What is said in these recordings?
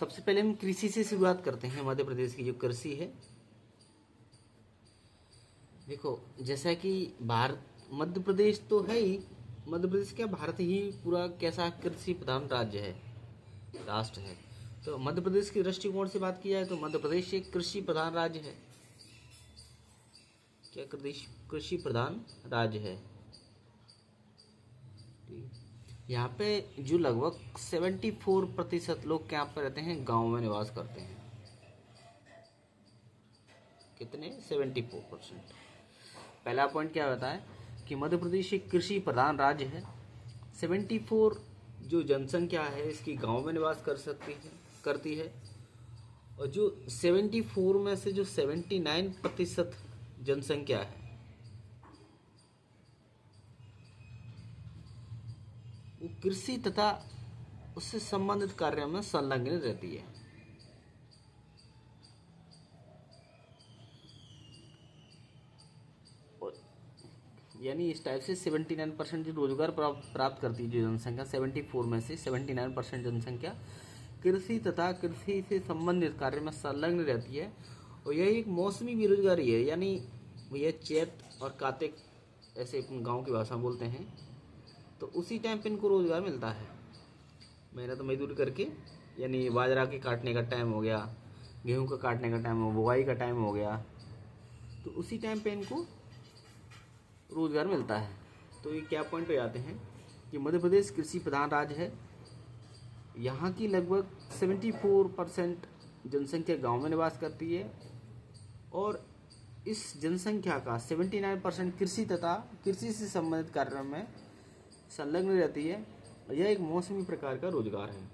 सबसे पहले हम कृषि से शुरुआत करते हैं। मध्य प्रदेश की जो कृषि है, देखो जैसा कि भारत, मध्य प्रदेश तो है ही, मध्य प्रदेश क्या भारत ही पूरा कैसा कृषि प्रधान राज्य है, राष्ट्र है। तो मध्य प्रदेश के दृष्टिकोण से बात की जाए तो मध्य प्रदेश एक कृषि प्रधान राज्य है। क्या कृषि प्रधान राज्य है। यहाँ पे जो लगभग 74% लोग क्या पर रहते हैं, गांव में निवास करते हैं। कितने? 74%। पहला पॉइंट क्या होता है कि मध्य प्रदेश एक कृषि प्रधान राज्य है। 74 जो जनसंख्या है इसकी गांव में निवास करती है। और जो 74 में से जो 79% जनसंख्या है वो कृषि तथा उससे संबंधित कार्यों में संलग्न रहती है। यानी इस टाइप से 79% जो रोजगार प्राप्त करती है जो जनसंख्या, 74 में से 79% जनसंख्या कृषि तथा कृषि से संबंधित कार्य में संलग्न रहती है। और यह एक मौसमी बेरोजगारी है, यानी यह चैत और कार्तिक ऐसे अपन गाँव की भाषा बोलते हैं, तो उसी टाइम पे इनको रोजगार मिलता है मेहनत मजदूरी करके। यानी बाजरा के काटने का टाइम हो गया, गेहूं का काटने का टाइम हो, बुआई का टाइम हो गया, तो उसी टाइम पे इनको रोजगार मिलता है। तो ये क्या पॉइंट पे आते हैं कि मध्य प्रदेश कृषि प्रधान राज्य है। यहाँ की लगभग 74% जनसंख्या गांव में निवास करती है और इस जनसंख्या का 79% कृषि तथा कृषि से संबंधित कार्यों में संलग्न रहती है। यह एक मौसमी प्रकार का रोजगार है।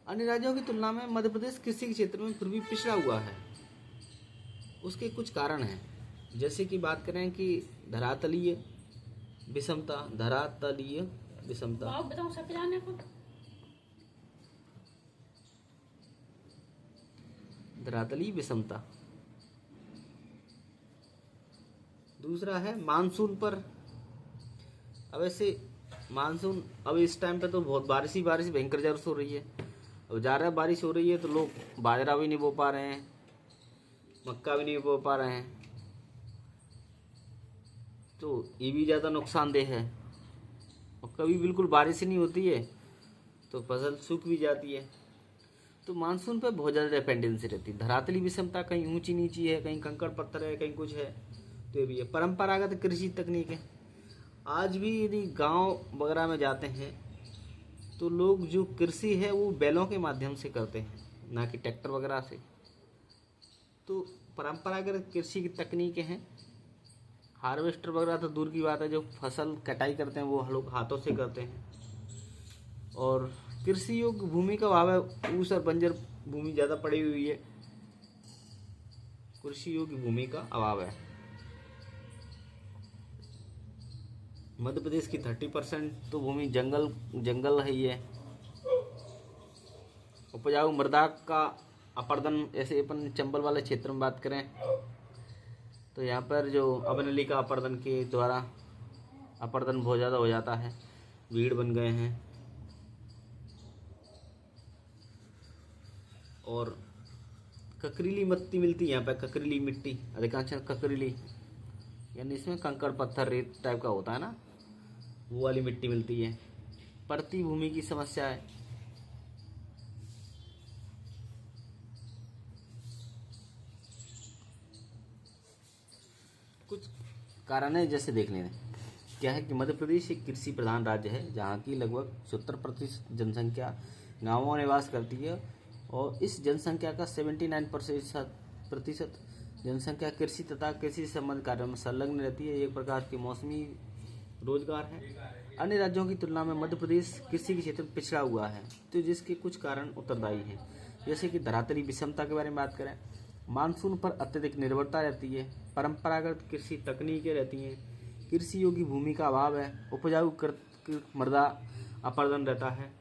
अन्य राज्यों की तुलना में मध्य प्रदेश कृषि के क्षेत्र में फिर भी पिछड़ा हुआ है। उसके कुछ कारण हैं, जैसे कि बात करें कि धरातलीय विषमता। धरातलीय विषमता। दूसरा है मानसून पर। अब ऐसे मानसून, अब इस टाइम पे तो बहुत बारिश भयंकर जरूरत हो रही है। अब ज़्यादा बारिश हो रही है तो लोग बाजरा भी नहीं बो पा रहे हैं, मक्का भी नहीं बो पा रहे हैं, तो ये भी ज़्यादा नुकसानदेह है। और कभी बिल्कुल बारिश ही नहीं होती है तो फसल सूख भी जाती है। तो मानसून पर बहुत ज़्यादा डिपेंडेंसी रहती है। धरातली विषमता, कहीं ऊंची नीची है, कहीं कंकड़ पत्थर है, कहीं कुछ है, तो ये भी है। परंपरागत कृषि तकनीक है। आज भी यदि गांव वगैरह में जाते हैं तो लोग जो कृषि है वो बैलों के माध्यम से करते हैं, ना कि ट्रैक्टर वगैरह से। तो परंपरागत कृषि की तकनीकें हैं। हार्वेस्टर वगैरह तो दूर की बात है, जो फसल कटाई करते हैं वो लोग हाथों से करते हैं। और कृषि योग्य भूमि का अभाव है, ऊस और बंजर भूमि ज़्यादा पड़ी हुई है, कृषि योग्य भूमि का अभाव है। मध्य प्रदेश की 30% तो भूमि जंगल है ही है। उपजाऊ मृदा का अपर्दन, ऐसे अपन चंबल वाले क्षेत्र में बात करें तो यहाँ पर जो अवनलिका अपर्दन के द्वारा अपर्दन बहुत ज़्यादा हो जाता है, भीड़ बन गए हैं। और ककरीली मिट्टी मिलती है यहाँ पर, ककरीली मिट्टी, अधिकांश ककरीली, यानी इसमें कंकड़ पत्थर रेत टाइप का होता है ना, वो वाली मिट्टी मिलती है। परती भूमि की समस्या है। कुछ कारण है, जैसे देख लें क्या है कि मध्य प्रदेश एक कृषि प्रधान राज्य है जहाँ की लगभग 70% जनसंख्या गाँवों में निवास करती है। और इस जनसंख्या का 79% जनसंख्या कृषि तथा कृषि से संबंधित कार्यों में संलग्न रहती है। एक प्रकार के मौसमी रोजगार है। अन्य राज्यों की तुलना में मध्य प्रदेश कृषि के क्षेत्र में पिछड़ा हुआ है, तो जिसके कुछ कारण उत्तरदायी हैं। जैसे कि धरातली विषमता के बारे में बात करें, मानसून पर अत्यधिक निर्भरता रहती है, परंपरागत कृषि तकनीकें रहती हैं, कृषि योग्य भूमि का अभाव है, उपजाऊ मृदा अपर्दन रहता है,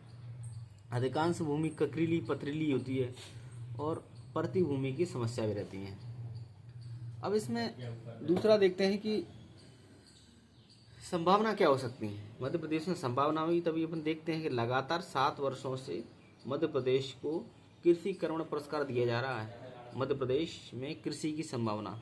अधिकांश भूमि ककरीली पथरीली होती है और परती भूमि की समस्या भी रहती है। अब इसमें दूसरा देखते हैं कि संभावना क्या हो सकती है। मध्य प्रदेश में संभावना हुई तभी अपन देखते हैं कि लगातार 7 वर्षों से मध्य प्रदेश को कृषि कर्मण पुरस्कार दिया जा रहा है। मध्य प्रदेश में कृषि की संभावना।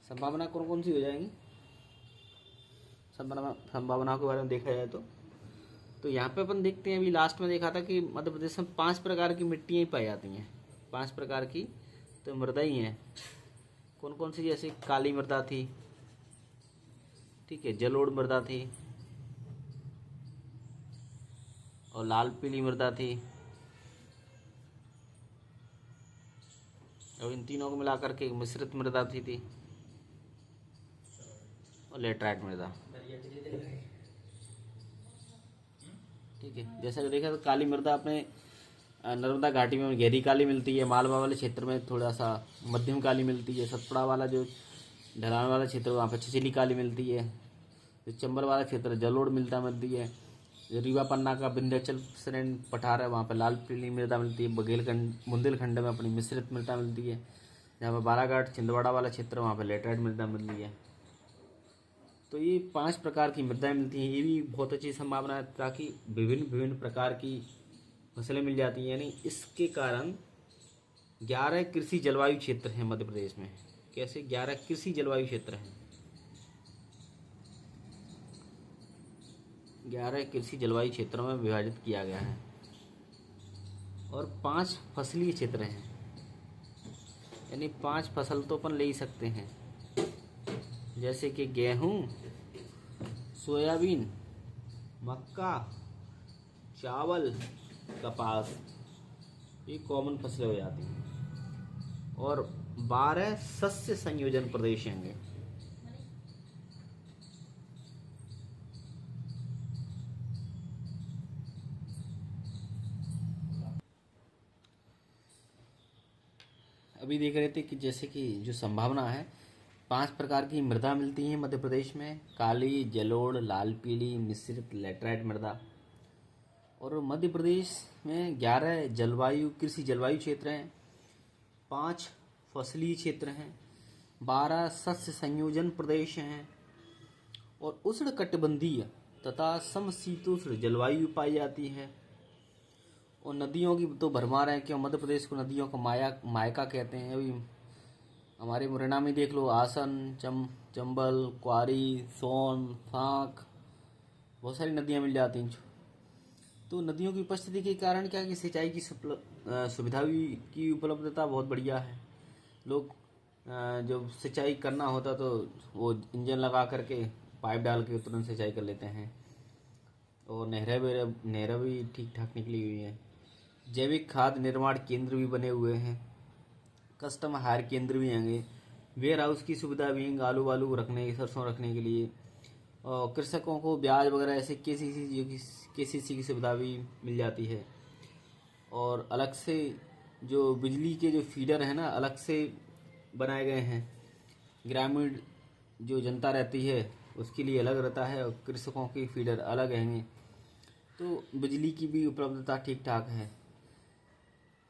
संभावना कौन कौन सी हो जाएंगी? संभावना के बारे में देखा जाए तो यहाँ पे अपन देखते हैं, अभी लास्ट में देखा था कि मध्य प्रदेश में 5 प्रकार की मिट्टियाँ ही पाई जाती हैं। 5 प्रकार की तो मृदा ही हैं। कौन कौन सी? जैसे काली मृदा थी, ठीक है, जलोढ़ मृदा थी, और लाल पीली मृदा थी, और इन तीनों को मिलाकर के मिश्रित मृदा थी और लेटराइट मृदा। ठीक है, जैसा कि देखा तो काली मृदा अपने नर्मदा घाटी में गहरी काली मिलती है, मालवा वाले क्षेत्र में थोड़ा सा मध्यम काली मिलती है, सतपुड़ा वाला जो ढलान वाला क्षेत्र वहाँ पर छिछली काली मिलती है, जो चंबल वाला क्षेत्र जलोढ़ मिलती है, जो रीवा पन्ना का विंध्याचल श्रेणी पठार है वहाँ पर लाल पीली मृदा मिलती है, बुंदेलखंड में अपनी मिश्रित मृदा मिलती है, जहाँ पर बालाघाट छिंदवाड़ा वाला क्षेत्र वहाँ पर लेटराइट मृदा मिलती है। तो ये 5 प्रकार की मृदाएं मिलती हैं। ये भी बहुत अच्छी संभावना है, ताकि विभिन्न प्रकार की फसलें मिल जाती हैं। यानी इसके कारण 11 कृषि जलवायु क्षेत्र हैं मध्य प्रदेश में। कैसे 11 कृषि जलवायु क्षेत्र हैं? 11 कृषि जलवायु क्षेत्रों में विभाजित किया गया है, और 5 फसलीय क्षेत्र हैं। यानी 5 फसल तो अपन ले ही सकते हैं, जैसे कि गेहूं, सोयाबीन, मक्का, चावल, कपास, ये कॉमन फसलें हो जाती हैं। और 12 सस्य संयोजन प्रदेश होंगे। अभी देख रहे थे कि जैसे कि जो संभावना है, 5 प्रकार की मृदा मिलती हैं मध्य प्रदेश में, काली, जलोढ़, लाल पीली, मिश्रित, लेटराइट मृदा। और मध्य प्रदेश में 11 कृषि जलवायु क्षेत्र हैं, 5 फसली क्षेत्र हैं, 12 सस्य संयोजन प्रदेश हैं, और उष्णकटिबंधीय तथा समशीतोष्ण जलवायु पाई जाती है। और नदियों की तो भरमार है, क्यों मध्य प्रदेश को नदियों का मायका कहते हैं। अभी हमारे मुरैना में देख लो, आसन, चंबल, क्वारी, सोन, फांक, बहुत सारी नदियां मिल जाती हैं। तो नदियों की उपस्थिति के कारण क्या कि सिंचाई की सुविधा की उपलब्धता बहुत बढ़िया है। लोग जब सिंचाई करना होता तो वो इंजन लगा करके पाइप डाल के तुरंत सिंचाई कर लेते हैं। और नहरें भी ठीक ठाक निकली हुई हैं। जैविक खाद निर्माण केंद्र भी बने हुए हैं, कस्टम हायर केंद्र भी होंगे, वेयर हाउस की सुविधा भी है, आलू वालू रखने, सरसों रखने के लिए। और कृषकों को ब्याज वगैरह ऐसे केसीसी की सुविधा भी मिल जाती है। और अलग से जो बिजली के जो फीडर हैं ना, अलग से बनाए गए हैं। ग्रामीण जो जनता रहती है उसके लिए अलग रहता है, और कृषकों की फीडर अलग हैं। तो बिजली की भी उपलब्धता ठीक ठाक है।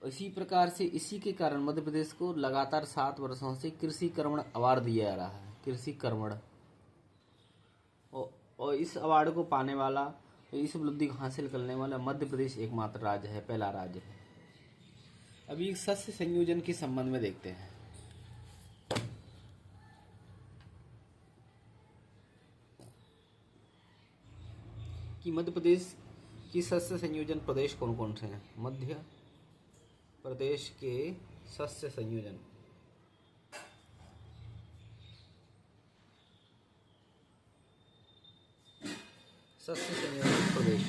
इसी प्रकार से इसी के कारण मध्य प्रदेश को लगातार 7 वर्षों से कृषि कर्मण अवार्ड दिया जा रहा है। कृषि कर्मण, और इस अवार्ड को पाने वाला, इस उपलब्धि को हासिल करने वाला मध्य प्रदेश एकमात्र राज्य है, पहला राज्य है। अभी सस्य संयोजन के संबंध में देखते हैं कि मध्य प्रदेश की सस्य संयोजन प्रदेश कौन कौन से हैं। मध्य प्रदेश के सस्य संयोजन, प्रदेश,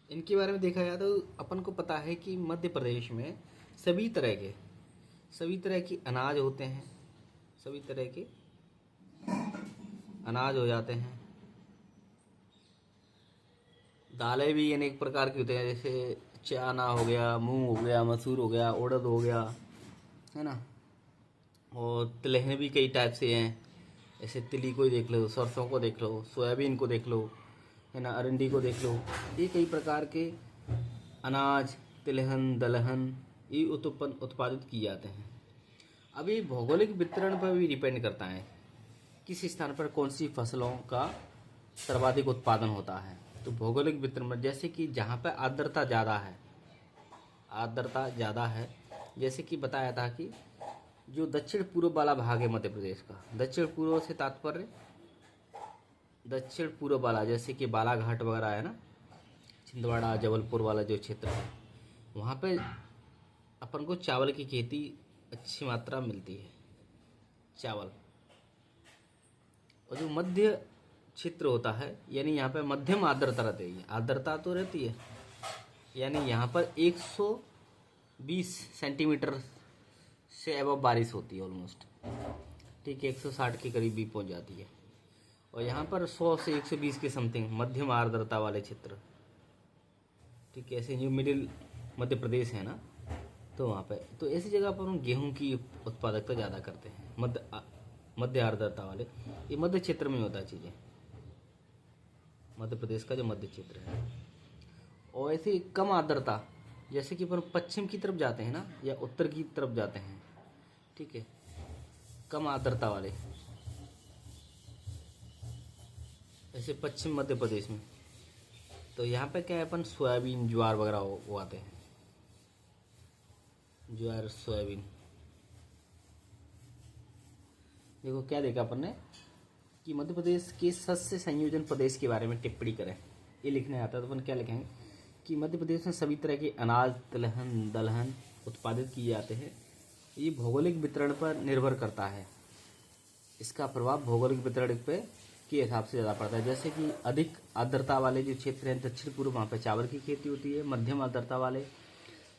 इनके बारे में देखा जाए तो अपन को पता है कि मध्य प्रदेश में सभी तरह के अनाज होते हैं, सभी तरह के अनाज हो जाते हैं। दालें भी अनेक प्रकार की होती हैं, जैसे चना हो गया, मूंग हो गया, मसूर हो गया, उड़द हो गया, है ना। और तिलहन भी कई टाइप से हैं, जैसे तिली को देख लो, सरसों को देख लो, सोयाबीन को देख लो, है ना, अरंडी को देख लो। ये कई प्रकार के अनाज, तिलहन, दलहन ये उत्पादित किए जाते हैं। अभी भौगोलिक वितरण पर भी डिपेंड करता है, किस स्थान पर कौन सी फसलों का सर्वाधिक उत्पादन होता है। तो भौगोलिक वितरण में जैसे कि जहाँ पर आर्द्रता ज़्यादा है, आर्द्रता ज़्यादा है, जैसे कि बताया था कि जो दक्षिण पूर्व वाला भाग है मध्य प्रदेश का, दक्षिण पूर्व से तात्पर्य दक्षिण पूर्व वाला, जैसे कि बालाघाट वगैरह है ना, छिंदवाड़ा जबलपुर वाला जो क्षेत्र है, वहाँ पे अपन को चावल की खेती अच्छी मात्रा में मिलती है, चावल। और जो मध्य क्षेत्र होता है, यानी यहाँ पे मध्यम आर्द्रता रहती है, आर्द्रता तो रहती है, यानी यहाँ पर 120 सेंटीमीटर से अबव बारिश होती है ऑलमोस्ट, ठीक है, 160 के करीब भी पहुँच जाती है। और यहाँ पर 100 से 120 के समथिंग मध्यम आर्द्रता वाले क्षेत्र, ठीक है, ऐसे जो मिडिल मध्य प्रदेश है ना, तो वहाँ पे तो ऐसी जगह पर हम गेहूं की उत्पादकता ज़्यादा करते हैं, मध्य आर्द्रता वाले, ये मध्य क्षेत्र में होता है चीज़ें, मध्य प्रदेश का जो मध्य क्षेत्र है। और ऐसे कम आर्द्रता, जैसे कि अपन पश्चिम की तरफ जाते हैं ना, या उत्तर की तरफ जाते हैं, ठीक है, कम आर्द्रता वाले, ऐसे पश्चिम मध्य प्रदेश में, तो यहाँ पे क्या है, अपन सोयाबीन ज्वार वगैरह उगाते हैं, ज्वार सोयाबीन। देखो क्या देखा अपन ने कि मध्य प्रदेश के शस्य संयोजन प्रदेश के बारे में टिप्पणी करें, ये लिखने आता है, तो अपन क्या लिखेंगे कि मध्य प्रदेश में सभी तरह के अनाज, तिलहन, दलहन उत्पादित किए जाते हैं। ये भौगोलिक वितरण पर निर्भर करता है, इसका प्रभाव भौगोलिक वितरण पे के हिसाब से ज़्यादा पड़ता है। जैसे कि अधिक आर्द्रता वाले जो क्षेत्र हैं दक्षिण पूर्व, वहाँ पे चावल की खेती होती है। मध्यम आर्द्रता वाले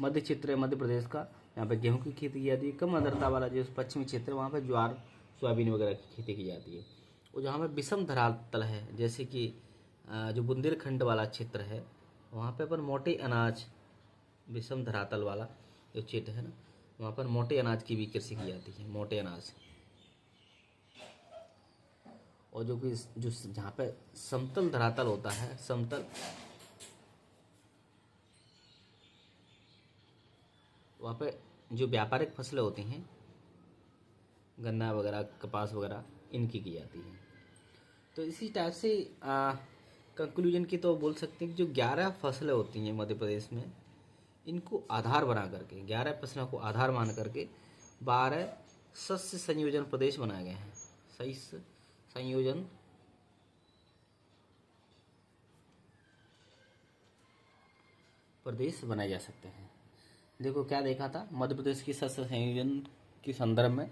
मध्य क्षेत्र है मध्य प्रदेश का, यहाँ पे गेहूं की खेती की जाती है। कम आर्द्रता वाला जो पश्चिमी क्षेत्र है, वहाँ पे ज्वार सोयाबीन वगैरह की खेती की जाती है। और जहाँ पे विषम धरातल है, जैसे कि जो बुंदेलखंड वाला क्षेत्र है, वहाँ पे अपन मोटे अनाज, विषम धरातल वाला जो क्षेत्र है ना, वहाँ पर मोटे अनाज की भी कृषि की जाती है, मोटे अनाज। और जो कि जो जहाँ पे समतल धरातल होता है, समतल, वहाँ पे जो व्यापारिक फसलें होती हैं, गन्ना वगैरह, कपास वगैरह, इनकी की जाती है। तो इसी टाइप से कंक्लूजन की तो बोल सकते हैं कि जो 11 फसलें होती हैं मध्य प्रदेश में, इनको आधार बना करके, 11 फसलों को आधार मान करके 12 शस्य संयोजन प्रदेश बनाए गए हैं। शस्य संयोजन प्रदेश बनाए जा सकते हैं। देखो क्या देखा था, मध्य प्रदेश की शस्य संयोजन के संदर्भ में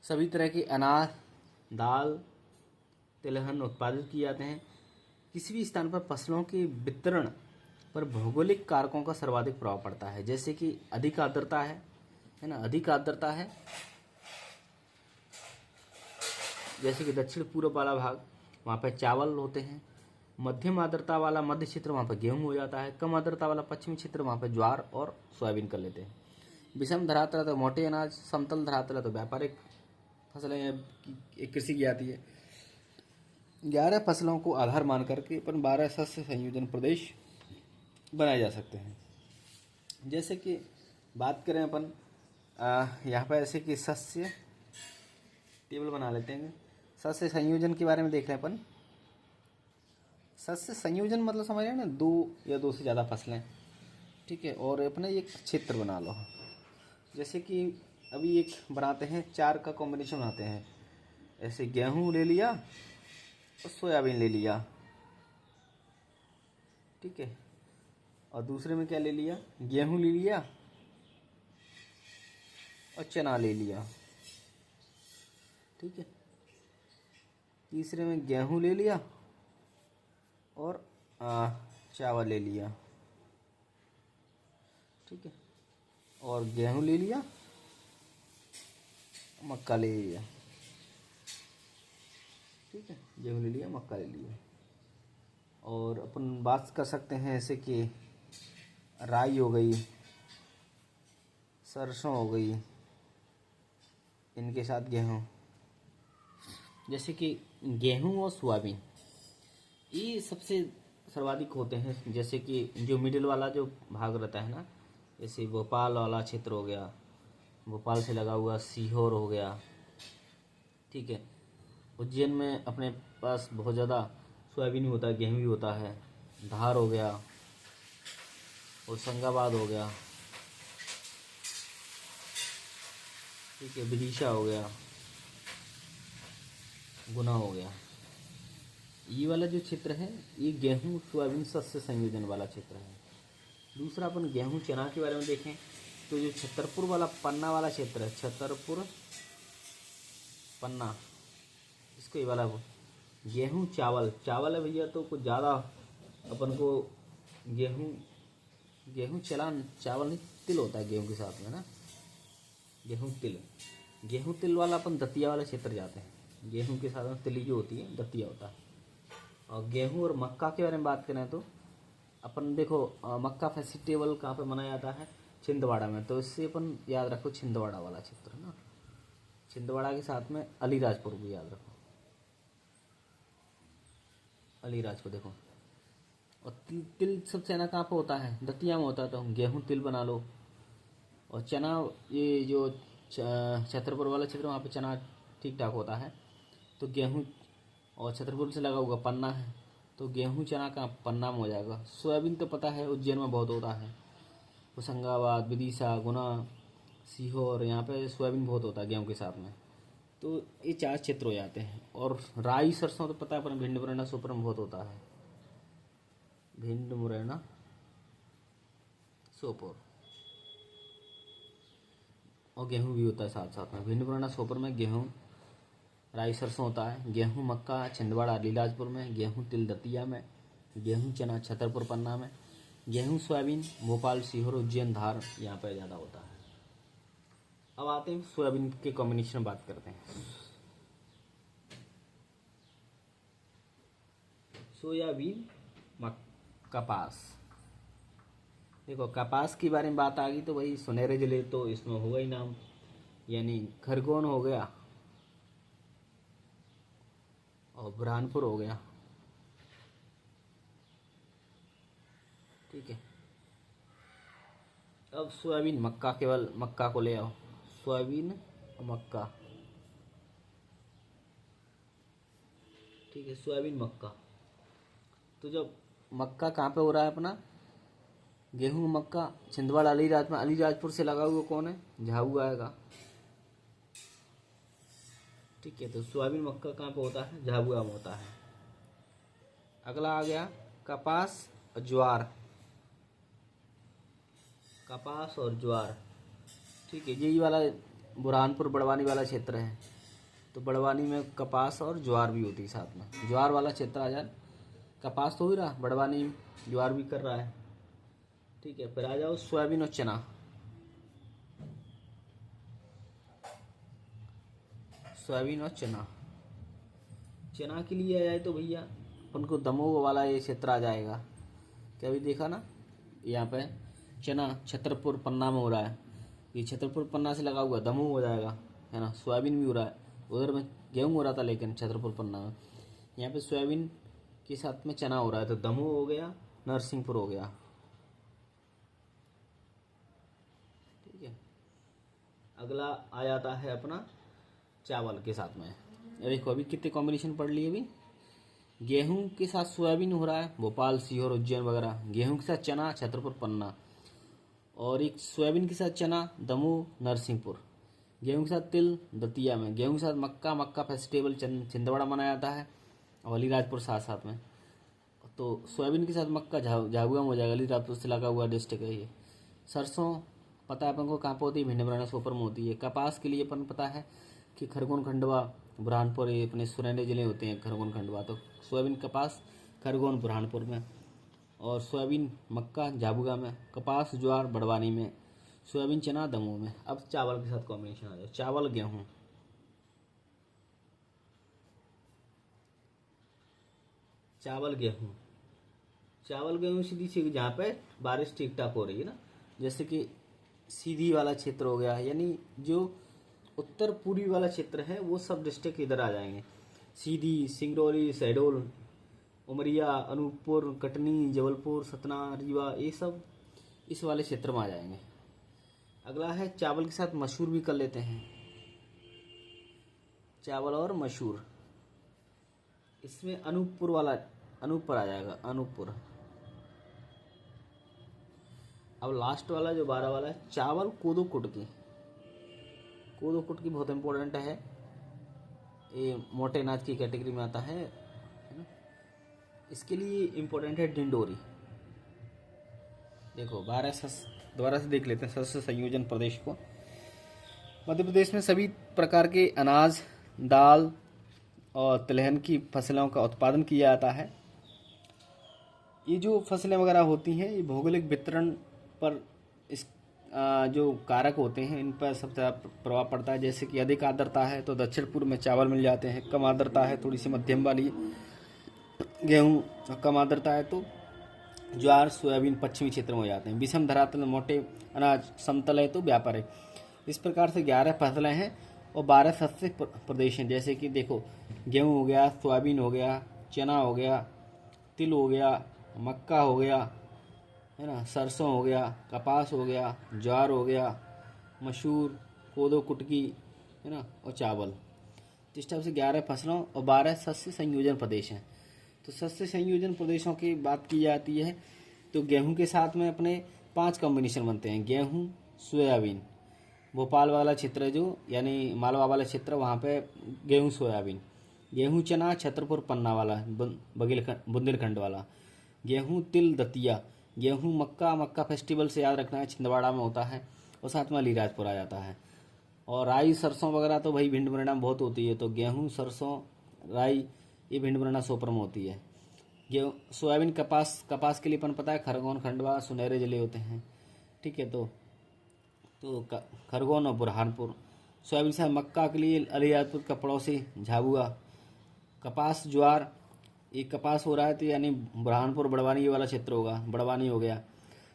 सभी तरह के अनाज, दाल, तिलहन उत्पादित किए जाते हैं। किसी भी स्थान पर फसलों के वितरण पर भौगोलिक कारकों का सर्वाधिक प्रभाव पड़ता है। जैसे कि अधिक आर्द्रता है ना, अधिक आर्द्रता है, जैसे कि दक्षिण पूर्व वाला भाग, वहाँ पर चावल होते हैं। मध्यम आर्द्रता वाला मध्य क्षेत्र, वहाँ पर गेहूं हो जाता है। कम आर्द्रता वाला पश्चिमी क्षेत्र, वहाँ पर ज्वार और सोयाबीन कर लेते हैं। विषम धरातल है तो मोटे अनाज, समतल धरातल है तो व्यापारिक फसलें कृषि की जाती है। 11 फसलों को आधार मान करके अपन 12 शस्य संयोजन प्रदेश बनाए जा सकते हैं। जैसे कि बात करें अपन यहाँ पर, ऐसे कि शस्य टेबल बना लेते हैं। शस्य संयोजन के बारे में देख रहे हैं अपन। शस्य संयोजन मतलब समझ रहे हैं ना, 2 या 2 से ज़्यादा फसलें, ठीक है। और अपने एक क्षेत्र बना लो, जैसे कि अभी एक बनाते हैं, 4 का कॉम्बिनेशन बनाते हैं। ऐसे गेहूँ ले लिया और सोयाबीन ले लिया, ठीक है। और दूसरे में क्या ले लिया, गेहूँ ले लिया और चना ले लिया, ठीक है। तीसरे में गेहूँ ले लिया और चावल ले लिया, ठीक है। और गेहूँ ले लिया, मक्का ले लिया, ठीक है। गेहूँ ले लिया, मक्का ले लिया। और अपन बात कर सकते हैं ऐसे कि राई हो गई, सरसों हो गई, इनके साथ गेहूँ। जैसे कि गेहूँ और सोयाबीन ये सबसे सर्वाधिक होते हैं। जैसे कि जो मिडिल वाला जो भाग रहता है ना, जैसे भोपाल वाला क्षेत्र हो गया, भोपाल से लगा हुआ सीहोर हो गया, ठीक है। उज्जैन में अपने पास बहुत ज़्यादा सोयाबीन भी होता है, गेहूँ भी होता है। धार हो गया, होशंगाबाद हो गया, ठीक है। विदिशा हो गया, गुना हो गया। ये वाला जो क्षेत्र है ये गेहूँ सोयाबीन शस्य संयोजन वाला क्षेत्र है। दूसरा अपन गेहूँ चना के बारे में देखें तो जो छतरपुर वाला पन्ना वाला क्षेत्र है, छतरपुर पन्ना, इसको ये वाला गेहूँ चावल चावल है भैया, तो कुछ ज़्यादा अपन को गेहूँ चावल नहीं, तिल होता है गेहूँ के साथ में ना, गेहूँ तिल वाला अपन दतिया वाले क्षेत्र जाते हैं। गेहूँ के साथ में तिली जो होती है दतिया होता है। और गेहूँ और मक्का के बारे में बात करें तो अपन देखो मक्का फेस्टिवल कहाँ पे मनाया जाता है, छिंदवाड़ा में, तो इससे अपन याद रखो छिंदवाड़ा वाला क्षेत्र ना। छिंदवाड़ा के साथ में अलीराजपुर भी याद रखो, अलीराजपुर देखो। और तिल सब चना कहाँ पे होता है, दतिया में होता है, तो हम गेहूँ तिल बना लो। और चना ये जो छतरपुर वाला क्षेत्र वहाँ पे चना ठीक ठाक होता है, तो गेहूँ, और छतरपुर से लगा हुआ पन्ना है तो गेहूँ चना का पन्ना में हो जाएगा। सोयाबीन तो पता है उज्जैन में बहुत होता है, होशंगाबाद, विदिशा, गुना, सीहोर, यहाँ पे सोयाबीन बहुत होता है गेहूँ के साथ में। तो ये 4 क्षेत्र हो जाते हैं। और राई सरसों तो पता है अपन भिंड मुरैना सोपर में बहुत होता है, भिंड मुरैना सोपोर। और गेहूँ भी होता है साथ साथ में, भिंड मुरैना सोपर में गेहूँ राई सरसों होता है। गेहूँ मक्का छिंदवाड़ा अलीराजपुर में, गेहूँ तिल दतिया में, गेहूँ चना छतरपुर पन्ना में, गेहूँ सोयाबीन भोपाल सीहोर उज्जैन धार यहाँ पर ज़्यादा होता है। अब आते हैं सोयाबीन के कॉम्बिनेशन में बात करते हैं। सोयाबीन कपास, देखो कपास के बारे में बात आ गई तो भाई सुनहरे जिले तो इसमें होगा ही नाम, यानी खरगोन हो गया और बुरहानपुर हो गया, ठीक है। अब सोयाबीन मक्का, केवल मक्का को ले आओ, सोयाबीन मक्का, ठीक है। सोयाबीन मक्का, तो जब मक्का कहाँ पे हो रहा है अपना, गेहूँ मक्का छिंदवाड़ा अलीराजपुर से लगा हुआ कौन है, झाबुआ आएगा, ठीक है। तो सोयाबीन मक्का कहाँ पे होता है, झाबुआ में होता है। अगला आ गया कपास और ज्वार, कपास और ज्वार, ठीक है। यही वाला बुरहानपुर बड़वानी वाला क्षेत्र है, तो बड़वानी में कपास और ज्वार भी होती है साथ में। ज्वार वाला क्षेत्र आ जाए, कपास तो हो ही रहा, बड़वानी ज्वार भी कर रहा है, ठीक है। फिर आ जाओ सोयाबीन और चना, सोयाबीन और चना। चना के लिए आ जाए तो भैया अपन को दमोह वाला ये क्षेत्र आ जाएगा। क्या अभी देखा ना, यहाँ पे चना छतरपुर पन्ना में हो रहा है, ये छतरपुर पन्ना से लगा हुआ दमोह हो जाएगा, है ना। सोयाबीन भी हो रहा है, उधर में गेहूँ हो रहा था लेकिन छतरपुर पन्ना में, यहाँ पे सोयाबीन के साथ में चना हो रहा है, तो दमोह हो गया, नरसिंहपुर हो गया, ठीक है। अगला आ जाता है अपना चावल के साथ में। देखो अभी कितने कॉम्बिनेशन पढ़ लिए, अभी गेहूं के साथ सोयाबीन हो रहा है भोपाल सीहोर उज्जैन वगैरह, गेहूं के साथ चना छतरपुर पन्ना, और एक सोयाबीन के साथ चना दमोह नरसिंहपुर, गेहूं के साथ तिल दतिया में, गेहूं के साथ मक्का फेस्टिवल छिंदवाड़ा मनाया जाता है और अलीराजपुर साथ साथ में। तो सोयाबीन के साथ मक्का झाबुआ में हो जाएगा, अलीराजपुर से लगा हुआ डिस्ट्रिक्ट है ये। सरसों पता है अपन को कहाँ पर होती है, भिंड मुरैना सोपर में होती है। कपास के लिए अपन पता है कि खरगोन खंडवा बुरहानपुर, ये अपने सुनहरे जिले होते हैं खरगोन खंडवा, तो सोयाबीन कपास खरगोन बुरहानपुर में, और सोयाबीन मक्का झाबुआ में, कपास ज्वार बड़वानी में, सोयाबीन चना दमोह में। अब चावल के साथ कॉम्बिनेशन आ जाए, चावल गेहूँ, चावल गेहूँ, चावल गेहूँ सीधी सीधी जहाँ पे बारिश ठीक ठाक हो रही है ना, जैसे कि सीधी वाला क्षेत्र हो गया, यानी जो उत्तर पूर्वी वाला क्षेत्र है वो सब डिस्ट्रिक्ट इधर आ जाएंगे, सीधी, सिंगरौली, शहडोल, उमरिया, अनूपपुर, कटनी, जबलपुर, सतना, रीवा, ये सब इस वाले क्षेत्र में आ जाएंगे। अगला है चावल के साथ मसूर भी कर लेते हैं, चावल और मसूर। इसमें अनूपपुर वाला, अनूपपुर आ जाएगा, अनूपपुर। अब लास्ट वाला जो 12 वाला है, चावल कोदो कुटकी। कोदो कुटकी बहुत इंपॉर्टेंट है, ये मोटे अनाज की कैटेगरी में आता है ना। इसके लिए इम्पोर्टेंट है डिंडोरी। देखो 12 दोबारा से देख लेते हैं शस्य संयोजन प्रदेश को। मध्य प्रदेश में सभी प्रकार के अनाज, दाल और तिलहन की फसलों का उत्पादन किया जाता है। ये जो फसलें वगैरह होती हैं, ये भौगोलिक वितरण पर इस जो कारक होते हैं इन पर सबसे ज़्यादा प्रभाव पड़ता है। जैसे कि अधिक आर्द्रता है तो दक्षिण पूर्व में चावल मिल जाते हैं, कम आर्द्रता है थोड़ी सी मध्यम वाली गेहूँ, और कम आर्द्रता है तो ज्वार सोयाबीन पश्चिमी क्षेत्र में हो जाते हैं। विषम धरातल में मोटे अनाज, समतल है तो व्यापार है। इस प्रकार से 11 फसलें हैं और 12 शस्य प्रदेश हैं। जैसे कि देखो गेहूँ हो गया, सोयाबीन हो गया, चना हो गया, तिल हो गया, मक्का हो गया, है ना, सरसों हो गया, कपास हो गया, ज्वार हो गया, मसूर, कोदो कुटकी, है ना, और चावल। इस टाइप से 11 फसलों और 12 शस्य संयोजन प्रदेश हैं। तो शस्य संयोजन प्रदेशों की बात की जाती है तो गेहूं के साथ में अपने 5 कॉम्बिनेशन बनते हैं। गेहूं, सोयाबीन, भोपाल वाला क्षेत्र जो यानी मालवा वाला क्षेत्र, वहाँ पे गेहूं सोयाबीन। गेहूं चना छतरपुर पन्ना वाला, बुंदेलखंड वाला। गेहूं तिल दतिया। गेहूं मक्का, मक्का फेस्टिवल से याद रखना है, छिंदवाड़ा में होता है, और साथ में अलीराजपुर आ जाता है। और राई सरसों वगैरह तो भाई भिंड मुरैना में बहुत होती है, तो गेहूं सरसों राई ये भिंड मुरैना सोपर में होती है। गेहूँ सोयाबीन कपास, कपास के लिए अपन पता है खरगोन, खंडवा, सुनहरे जिले होते हैं, ठीक है। तो खरगोन और बुरहानपुर। सोयाबीन से मक्का के लिए अलीराजपुर का पड़ोसी झाबुआ। कपास ज्वार, ये कपास हो रहा है तो यानी बुरहानपुर बड़वानी ये वाला क्षेत्र होगा, बड़वानी हो गया।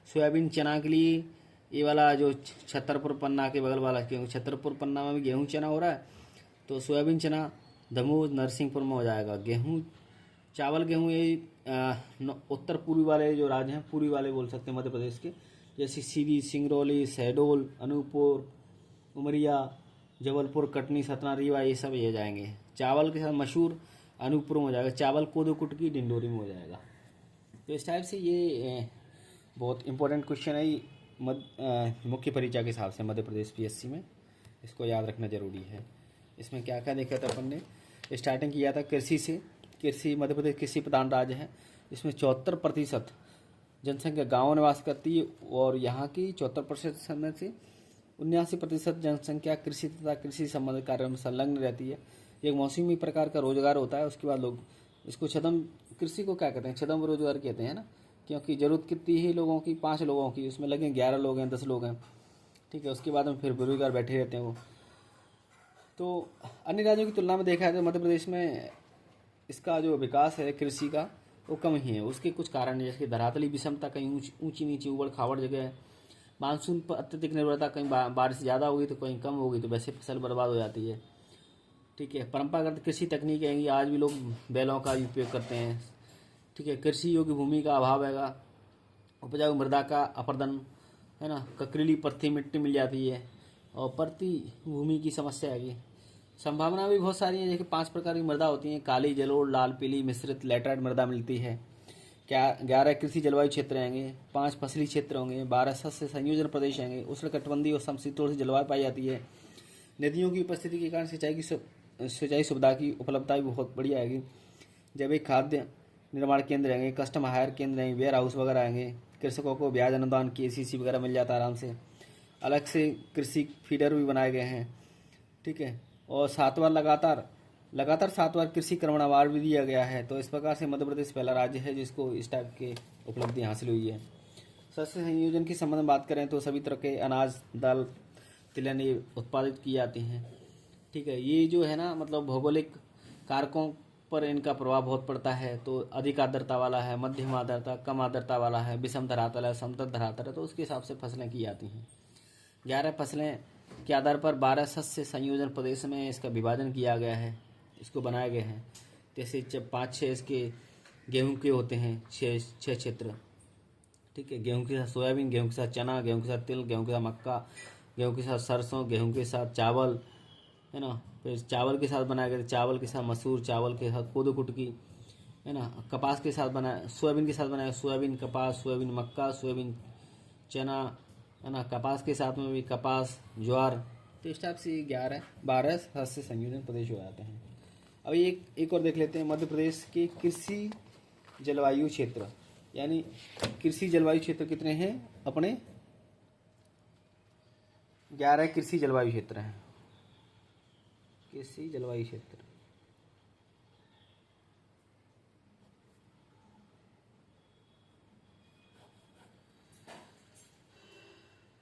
सोयाबीन चना के लिए ये वाला जो छतरपुर पन्ना के बगल वाला, क्योंकि छतरपुर पन्ना में भी गेहूँ चना हो रहा है, तो सोयाबीन चना दमोह नरसिंहपुर में हो जाएगा। गेहूँ चावल गेहूँ ये उत्तर पूर्वी वाले जो राज्य हैं, पूर्वी वाले बोल सकते हैं मध्य प्रदेश के, जैसे सीधी, सिंगरौली, शहडोल, अनूपपुर, उमरिया, जबलपुर, कटनी, सतना, रीवा, ये सब ये जाएंगे। चावल के साथ मशहूर अनूपपुर में हो जाएगा। चावल कोदो कुटकी डिंडोरी में हो जाएगा। तो इस टाइप से ये बहुत इंपॉर्टेंट क्वेश्चन है मुख्य परीक्षा के हिसाब से मध्य प्रदेश PSC में, इसको याद रखना जरूरी है। इसमें क्या क्या देखा था अपन ने, स्टार्टिंग किया था कृषि से। कृषि, मध्य प्रदेश कृषि प्रधान राज्य है। इसमें 74% जनसंख्या गाँव निवास करती है और यहाँ की 74% में से 79% जनसंख्या कृषि तथा कृषि संबंधित कार्यों में संलग्न रहती है। एक मौसमी प्रकार का रोजगार होता है। उसके बाद लोग इसको छदम, कृषि को क्या कहते हैं, छदम रोजगार कहते हैं ना, क्योंकि जरूरत कितनी ही लोगों की, 5 लोगों की, उसमें लगे 11 लोग हैं, 10 लोग हैं, ठीक है। उसके बाद में फिर बेरोजगार बैठे रहते हैं वो। तो अन्य राज्यों की तुलना में देखा है तो मध्य प्रदेश में इसका जो विकास है कृषि का वो कम ही है। उसके कुछ कारण है, जैसे धरातली विषमता, कहीं ऊंची नीची उबड़ खाबड़ जगह है। मानसून पर अत्यधिक निर्भरता, कहीं बारिश ज़्यादा होगी तो कहीं कम होगी, तो वैसे फसल बर्बाद हो जाती है, ठीक है। परंपरागत कृषि तकनीक है, आज भी लोग बैलों का उपयोग करते हैं, ठीक है। कृषि योग्य भूमि का अभाव हैगा, उपजाऊ मृदा का अपर्दन, है ना, ककरीली पत्थरी मिट्टी मिल जाती है, और प्रति भूमि की समस्या है। संभावना भी बहुत सारी है। जैसे 5 प्रकार की मृदा होती हैं, काली, जलोढ़, लाल, पीली, मिश्रित, लैटराइट मृदा मिलती है। 11 कृषि जलवायु क्षेत्र होंगे, 5 फसली क्षेत्र होंगे, 12 शस्य संयोजन प्रदेश होंगे, उष्णकटिबंधीय और समशीतोष्ण जलवायु पाई जाती है। नदियों की उपस्थिति के कारण सिंचाई सुविधा की उपलब्धता भी बहुत बढ़िया आएगी। जैविक खाद्य निर्माण केंद्र आएंगे, कस्टम हायर केंद्र आएंगे, वेयर हाउस वगैरह आएंगे। कृषकों को ब्याज अनुदान, KCC वगैरह मिल जाता है आराम से। अलग से कृषि फीडर भी बनाए गए हैं, ठीक है। और 7 बार लगातार 7 बार कृषि कर्मण अवार्ड भी दिया गया है। तो इस प्रकार से मध्य प्रदेश पहला राज्य है जिसको इस टाइप के उपलब्धि हासिल हुई है। शस्य संयोजन के संबंध में बात करें तो सभी तरह के अनाज, दाल, तिलहन ये उत्पादित की जाती हैं, ठीक है। ये जो है ना, मतलब भौगोलिक कारकों पर इनका प्रभाव बहुत पड़ता है। तो अधिक आर्द्रता वाला है, मध्यम आर्द्रता, कम आर्द्रता वाला है, विषम धरातल है, समतल धरातल है, तो उसके हिसाब से फसलें की जाती हैं। 11 फसलें के आधार पर 12 शस्य संयोजन प्रदेश में इसका विभाजन किया गया है, इसको बनाए गए हैं। जैसे 5-6 इसके गेहूं के होते हैं, 6 क्षेत्र, ठीक है। गेहूं के साथ सोयाबीन, गेहूं के साथ चना, गेहूं के साथ तिल, गेहूं के साथ मक्का, गेहूं के साथ सरसों, गेहूं के साथ चावल, है ना। फिर चावल के साथ बनाया गया, चावल के साथ मसूर, चावल के साथ कोदो कुटकी, है ना। कपास के साथ बनाया, सोयाबीन के साथ बनाया, सोयाबीन कपास, सोयाबीन मक्का, सोयाबीन चना, है ना। कपास के साथ में भी कपास, ज्वार। तो इस टाइप से 11 12 सदस्य संयोजन प्रदेश हो जाते हैं। अभी एक और देख लेते हैं, मध्य प्रदेश के कृषि जलवायु क्षेत्र, यानी कृषि जलवायु क्षेत्र कितने हैं अपने? 11 कृषि जलवायु क्षेत्र हैं। कृषि जलवायु क्षेत्र,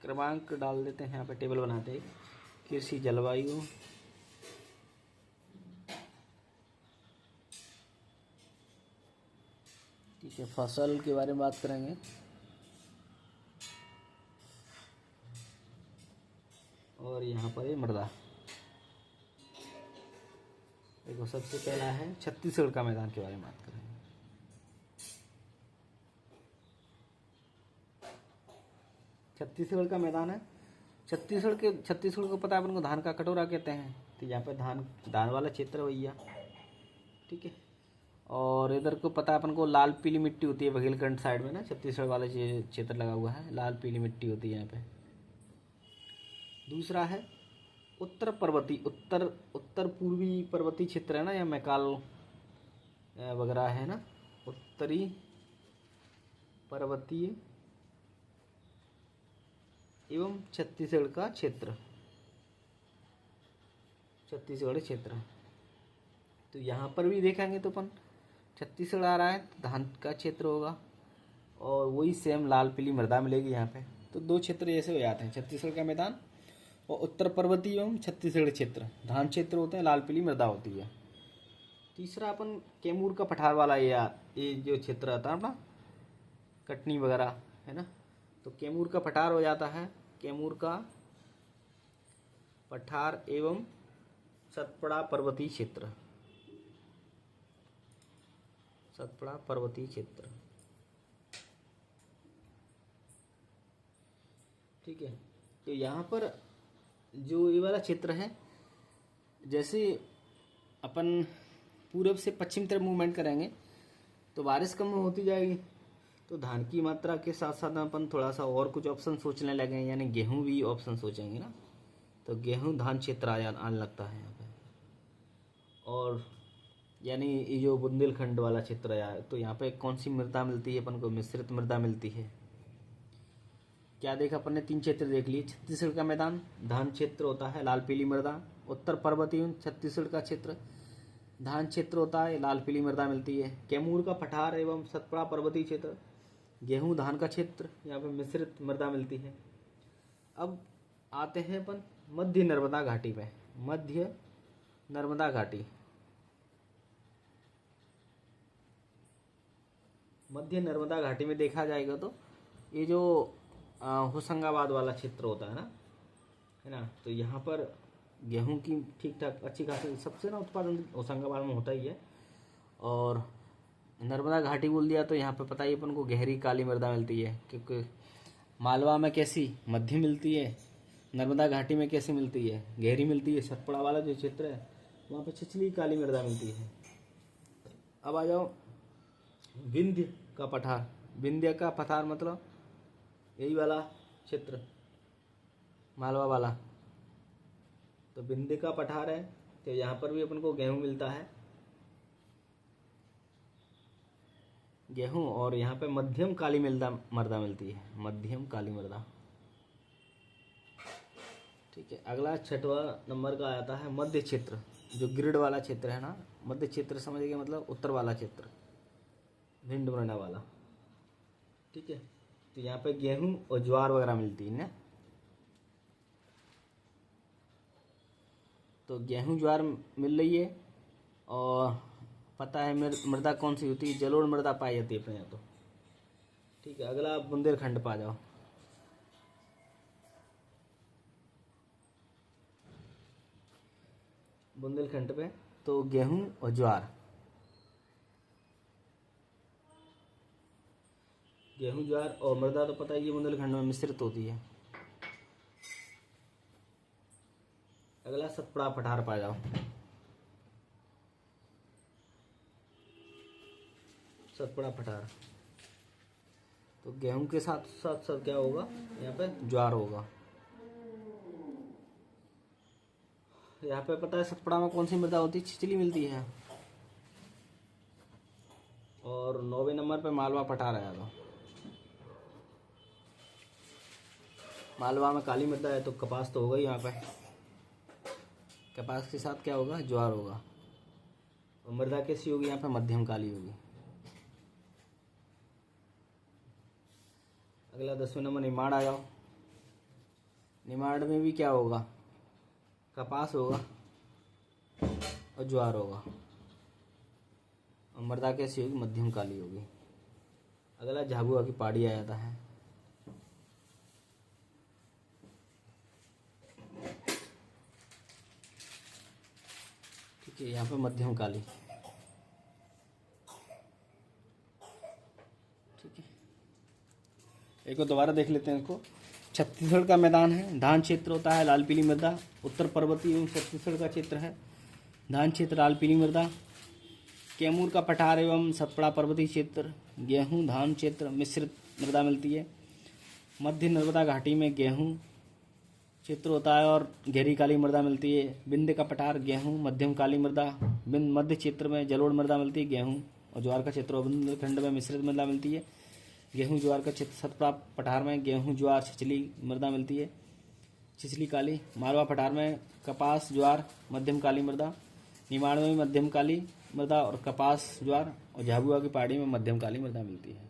क्रमांक डाल देते हैं यहाँ पे, टेबल बनाते हैं। कृषि जलवायु, ठीक है। फसल के बारे में बात करेंगे। और यहाँ पर ये मृदा, देखो सबसे पहला है छत्तीसगढ़ का मैदान के बारे में बात करेंगे। छत्तीसगढ़ का मैदान है। छत्तीसगढ़ को पता है अपन को धान का कटोरा कहते हैं। तो यहाँ पे धान वाला क्षेत्र भैया, ठीक है। और इधर को पता है अपन को लाल पीली मिट्टी होती है बघेलखंड साइड में ना, छत्तीसगढ़ वाला क्षेत्र लगा हुआ है, लाल पीली मिट्टी होती है यहाँ पे। दूसरा है उत्तर पूर्वी पर्वतीय क्षेत्र है ना, या मैकाल वगैरह है ना, उत्तरी पर्वतीय एवं छत्तीसगढ़ का क्षेत्र, छत्तीसगढ़ क्षेत्र। तो यहाँ पर भी देखेंगे तो अपन छत्तीसगढ़ आ रहा है, धान का क्षेत्र होगा, और वही सेम लाल पीली मृदा मिलेगी यहाँ पे। तो दो क्षेत्र ऐसे हो जाते हैं, छत्तीसगढ़ का मैदान और उत्तर पर्वतीय एवं छत्तीसगढ़ क्षेत्र, धान क्षेत्र होते हैं, लाल पीली मृदा होती है। तीसरा अपन कैमूर का पठार वाला ये जो क्षेत्र आता है अपना, कटनी वगैरह, है ना। तो कैमूर का पठार हो जाता है, कैमूर का पठार एवं सतपुड़ा पर्वतीय क्षेत्र, सतपुड़ा पर्वतीय क्षेत्र, ठीक है। तो यहाँ पर जो ये वाला क्षेत्र है, जैसे अपन पूरब से पश्चिम तरफ मूवमेंट करेंगे तो बारिश कम होती जाएगी। तो धान की मात्रा के साथ साथ अपन थोड़ा सा और कुछ ऑप्शन सोचने लगे, यानी गेहूं भी ऑप्शन सोचेंगे ना। तो गेहूं धान क्षेत्र आने लगता है यहाँ पे। और यानी ये जो बुंदेलखंड वाला क्षेत्र है, तो यहाँ पे कौन सी मृदा मिलती है अपन को? मिश्रित मृदा मिलती है। क्या देखा अपन ने? 3 क्षेत्र देख लिए। छत्तीसगढ़ का मैदान धान क्षेत्र होता है, लाल पीली मृदा। उत्तर पर्वतीय छत्तीसगढ़ का क्षेत्र धान क्षेत्र होता है, लाल पीली मृदा मिलती है। कैमूर का पठार एवं सतपुड़ा पर्वतीय क्षेत्र गेहूं धान का क्षेत्र, यहाँ पे मिश्रित मृदा मिलती है। अब आते हैं अपन मध्य नर्मदा घाटी पे। मध्य नर्मदा घाटी, मध्य नर्मदा घाटी में देखा जाएगा तो ये जो होशंगाबाद वाला क्षेत्र होता है ना। तो यहाँ पर गेहूं की ठीक ठाक अच्छी खासी सबसे ना उत्पादन होशंगाबाद में होता ही है। और नर्मदा घाटी बोल दिया तो यहाँ पे पता ही अपन को गहरी काली मृदा मिलती है, क्योंकि मालवा में कैसी मध्य मिलती है, नर्मदा घाटी में कैसी मिलती है? गहरी मिलती है। सतपुड़ा वाला जो क्षेत्र है वहाँ पे छिछली काली मृदा मिलती है। अब आ जाओ विंध्य का पठार। विंध्य का पठार मतलब यही वाला क्षेत्र, मालवा वाला। तो विंध्य का पठार है, तो यहाँ पर भी अपन को गेहूं मिलता है, गेहूं। और यहाँ पे मध्यम काली मृदा मिलती है, मध्यम काली मृदा, ठीक है। अगला 6वां नंबर का आता है मध्य क्षेत्र, जो ग्रिड वाला क्षेत्र है ना। मध्य क्षेत्र समझिए मतलब उत्तर वाला क्षेत्र, भिंड मृदा वाला, ठीक है। तो यहाँ पे गेहूं और ज्वार वगैरह मिलती है ना। तो गेहूं ज्वार मिल रही है। और पता है मृदा कौन सी होती है? जलोढ़ मृदा पाई जाती है अपने यहाँ तो, ठीक है। अगला बुंदेलखंड पा जाओ। बुंदेलखंड पे तो गेहूं और ज्वार, गेहूं ज्वार और मृदा तो पता ही है बुंदेलखंड में मिश्रित होती है। अगला सतपुड़ा पठार पा जाओ। सतपुड़ा पठार तो गेहूं के साथ साथ साथ क्या होगा, यहाँ पे ज्वार होगा। यहाँ पे पता है सतपुड़ा में कौन सी मृदा होती है, छिछली मिलती है। और 9वें नंबर पे मालवा पठार आया था। मालवा में काली मृदा है तो कपास तो होगा ही यहाँ पे। कपास के साथ क्या होगा, ज्वार होगा। और मृदा कैसी होगी यहाँ पे, मध्यम काली होगी। अगला 10वें नंबर निमाड़ आ जाओ। निमाड़ में भी क्या होगा, कपास होगा और ज्वार होगा। और मृदा कैसी होगी, मध्यम काली होगी। अगला झाबुआ की पहाड़ी आ जाता है। ठीक है, यहाँ पे मध्यम काली। ठीक है, एक और दोबारा देख लेते हैं इसको। छत्तीसगढ़ का मैदान है, धान क्षेत्र होता है, लाल पीली मृदा। उत्तर पर्वतीय एवं छत्तीसगढ़ का क्षेत्र है, धान क्षेत्र, लाल पीली मृदा। कैमूर का पठार एवं सतपुड़ा पर्वतीय क्षेत्र, गेहूं धान क्षेत्र, मिश्रित मृदा मिलती है। मध्य नर्मदा घाटी में गेहूं क्षेत्र होता है और गहरी काली मृदा मिलती है। बिंद का पठार गेहूं, मध्यम काली मृदा। बिंद मध्य क्षेत्र में जलोढ़ मृदा मिलती है, गेहूं। और ज्वार का क्षेत्र बुंदेलखंड में मिश्रित मृदा मिलती है। गेहूं ज्वार का क्षेत्र सतपुड़ा पठार में गेहूं ज्वार छिछली मृदा मिलती है, छिछली काली। मालवा पठार में कपास ज्वार मध्यम काली मृदा। निमाड़ में भी मध्यम काली मृदा और कपास ज्वार। और झाबुआ की पहाड़ी में मध्यम काली मृदा मिलती है।